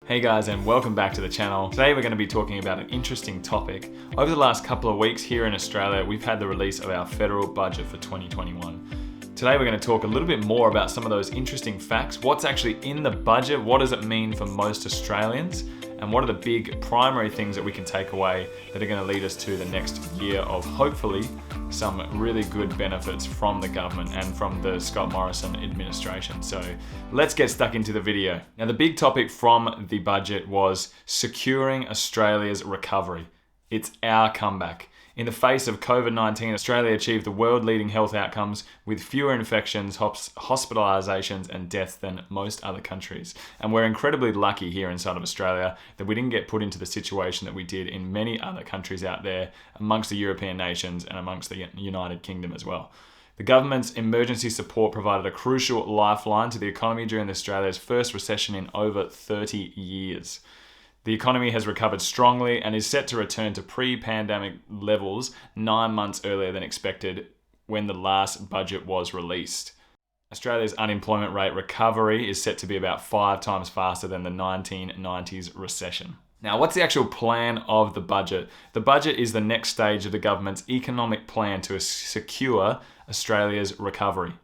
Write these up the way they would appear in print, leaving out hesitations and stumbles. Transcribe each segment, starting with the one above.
Hey guys, and welcome back to the channel. Today we're going to be talking about an interesting topic. Over the last couple of weeks here in Australia, we've had the release of our federal budget for 2021. Today we're going to talk a little bit more about some of those interesting facts. What's actually in the budget? What does it mean for most Australians? And what are the big primary things that we can take away that are going to lead us to the next year of hopefully some really good benefits from the government and from the Scott Morrison administration. So let's get stuck into the video. Now, the big topic from the budget was securing Australia's recovery. It's our comeback. In the face of COVID-19, Australia achieved the world-leading health outcomes with fewer infections, hospitalizations and deaths than most other countries. And we're incredibly lucky here inside of Australia that we didn't get put into the situation that we did in many other countries out there amongst the European nations and amongst the United Kingdom as well. The government's emergency support provided a crucial lifeline to the economy during Australia's first recession in over 30 years. The economy has recovered strongly and is set to return to pre-pandemic levels 9 months earlier than expected when the last budget was released. Australia's unemployment rate recovery is set to be about 5 times faster than the 1990s recession. Now, what's the actual plan of the budget? The budget is the next stage of the government's economic plan to secure Australia's recovery.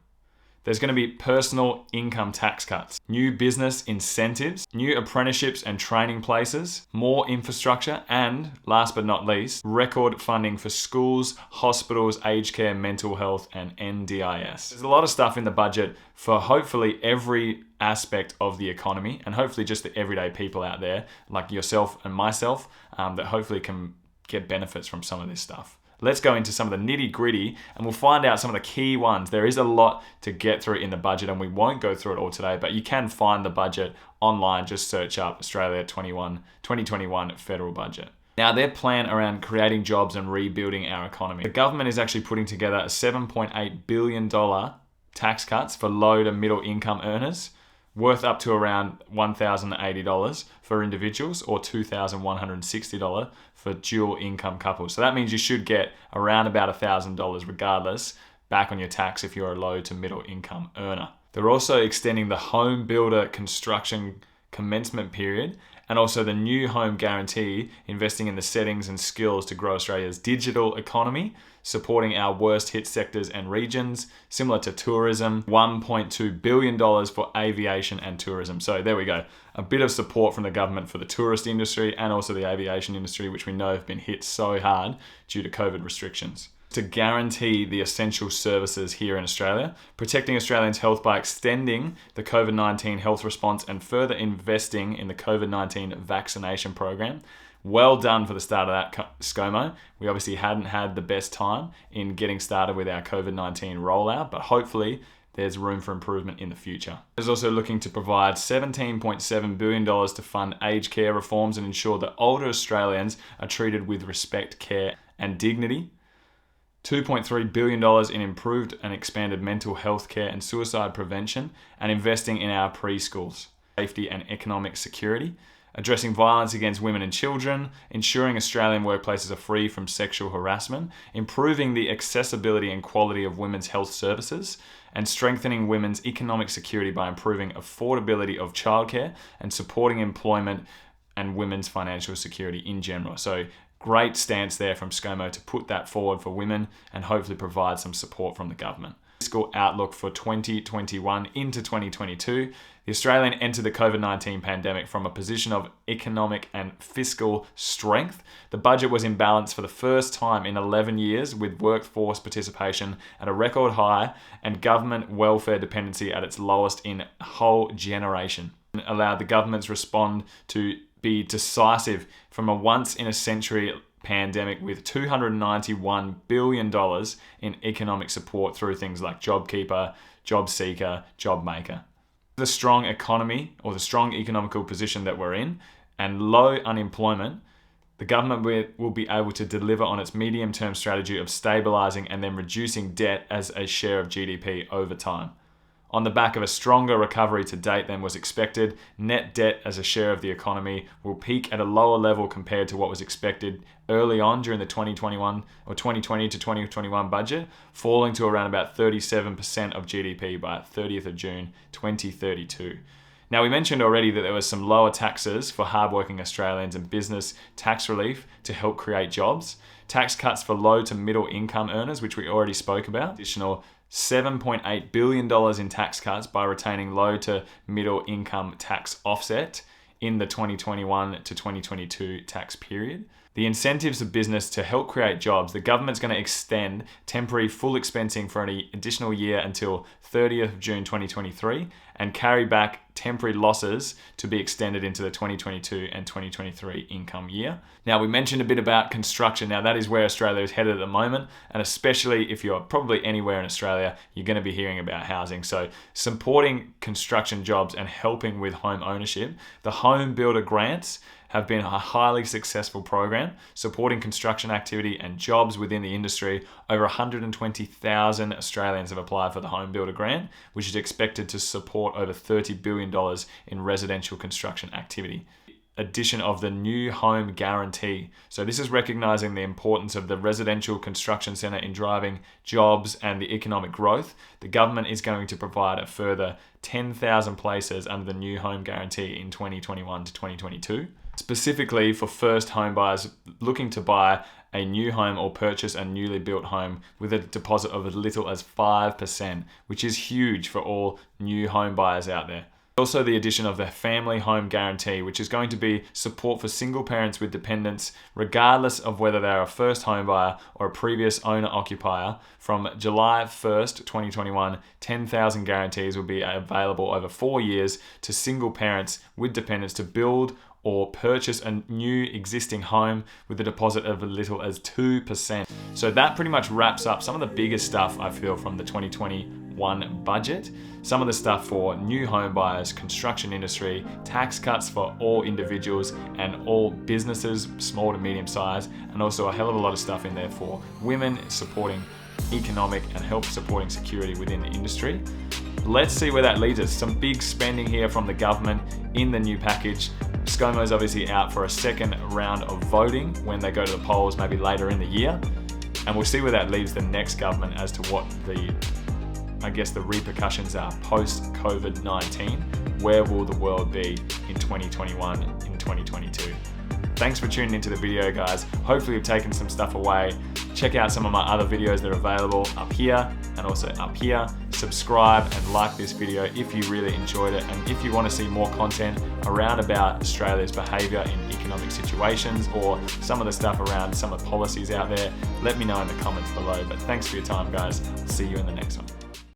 There's going to be personal income tax cuts, new business incentives, new apprenticeships and training places, more infrastructure, and last but not least, record funding for schools, hospitals, aged care, mental health, and NDIS. There's a lot of stuff in the budget for hopefully every aspect of the economy and hopefully just the everyday people out there like yourself and myself that hopefully can get benefits from some of this stuff. Let's go into some of the nitty gritty and we'll find out some of the key ones. There is a lot to get through in the budget and we won't go through it all today, but you can find the budget online. Just search up Australia 2021 federal budget. Now, their plan around creating jobs and rebuilding our economy. The government is actually putting together a $7.8 billion tax cuts for low to middle income earners, worth up to around $1,080 for individuals or $2,160 for dual income couples. So that means you should get around about $1,000 regardless back on your tax if you're a low to middle income earner. They're also extending the home builder construction commencement period and also the new home guarantee, investing in the settings and skills to grow Australia's digital economy, supporting our worst hit sectors and regions, similar to tourism, $1.2 billion for aviation and tourism. So there we go. A bit of support from the government for the tourist industry and also the aviation industry, which we know have been hit so hard due to COVID restrictions. To guarantee the essential services here in Australia, protecting Australians' health by extending the COVID-19 health response and further investing in the COVID-19 vaccination program. Well done for the start of that, ScoMo. We obviously hadn't had the best time in getting started with our COVID-19 rollout, but hopefully there's room for improvement in the future. There's also looking to provide $17.7 billion to fund aged care reforms and ensure that older Australians are treated with respect, care and dignity. $2.3 billion in improved and expanded mental health care and suicide prevention, and investing in our preschools, safety and economic security, addressing violence against women and children, ensuring Australian workplaces are free from sexual harassment, improving the accessibility and quality of women's health services, and strengthening women's economic security by improving affordability of childcare and supporting employment and women's financial security in general. So great stance there from ScoMo to put that forward for women and hopefully provide some support from the government. Fiscal outlook for 2021 into 2022. The Australian entered the COVID-19 pandemic from a position of economic and fiscal strength. The budget was in balance for the first time in 11 years, with workforce participation at a record high and government welfare dependency at its lowest in a whole generation. It allowed the government's response to be decisive from a once-in-a-century pandemic with $291 billion in economic support through things like JobKeeper, JobSeeker, JobMaker. The strong economy or the strong economical position that we're in and low unemployment, the government will be able to deliver on its medium-term strategy of stabilising and then reducing debt as a share of GDP over time. On the back of a stronger recovery to date than was expected, net debt as a share of the economy will peak at a lower level compared to what was expected early on during the 2021 or 2020 to 2021 budget, falling to around about 37% of GDP by 30th of June 2032. Now, we mentioned already that there was some lower taxes for hardworking Australians and business tax relief to help create jobs. Tax cuts for low to middle income earners, which we already spoke about. Additional $7.8 billion in tax cuts by retaining low to middle income tax offset in the 2021 to 2022 tax period. The incentives of business to help create jobs, the government's going to extend temporary full expensing for an additional year until 30th of June 2023 and carry back temporary losses to be extended into the 2022 and 2023 income year. Now, we mentioned a bit about construction. Now, that is where Australia is headed at the moment, and especially if you're probably anywhere in Australia, you're going to be hearing about housing. So supporting construction jobs and helping with home ownership, the home builder grants have been a highly successful program supporting construction activity and jobs within the industry. Over 120,000 Australians have applied for the Home Builder Grant, which is expected to support over $30 billion in residential construction activity. Addition of the New Home Guarantee. So this is recognizing the importance of the residential construction centre in driving jobs and the economic growth. The government is going to provide a further 10,000 places under the New Home Guarantee in 2021 to 2022. Specifically for first home buyers looking to buy a new home or purchase a newly built home with a deposit of as little as 5%, which is huge for all new home buyers out there. Also, the addition of the Family Home Guarantee, which is going to be support for single parents with dependents, regardless of whether they're a first home buyer or a previous owner-occupier. From July 1st, 2021, 10,000 guarantees will be available over 4 years to single parents with dependents to build or purchase a new existing home with a deposit of as little as 2%. So that pretty much wraps up some of the biggest stuff I feel from the 2021 budget. Some of the stuff for new home buyers, construction industry, tax cuts for all individuals and all businesses, small to medium size, and also a hell of a lot of stuff in there for women, supporting economic and help supporting security within the industry. Let's see where that leads us. Some big spending here from the government in the new package. ScoMo is obviously out for a second round of voting when they go to the polls, maybe later in the year. And we'll see where that leaves the next government as to what the repercussions are post-COVID-19. Where will the world be in 2021, in 2022? Thanks for tuning into the video, guys. Hopefully you've taken some stuff away. Check out some of my other videos that are available up here and also up here. Subscribe and like this video if you really enjoyed it, and if you want to see more content around about Australia's behaviour in economic situations or some of the stuff around some of the policies out there, let me know in the comments below. But thanks for your time, guys. I'll see you in the next one.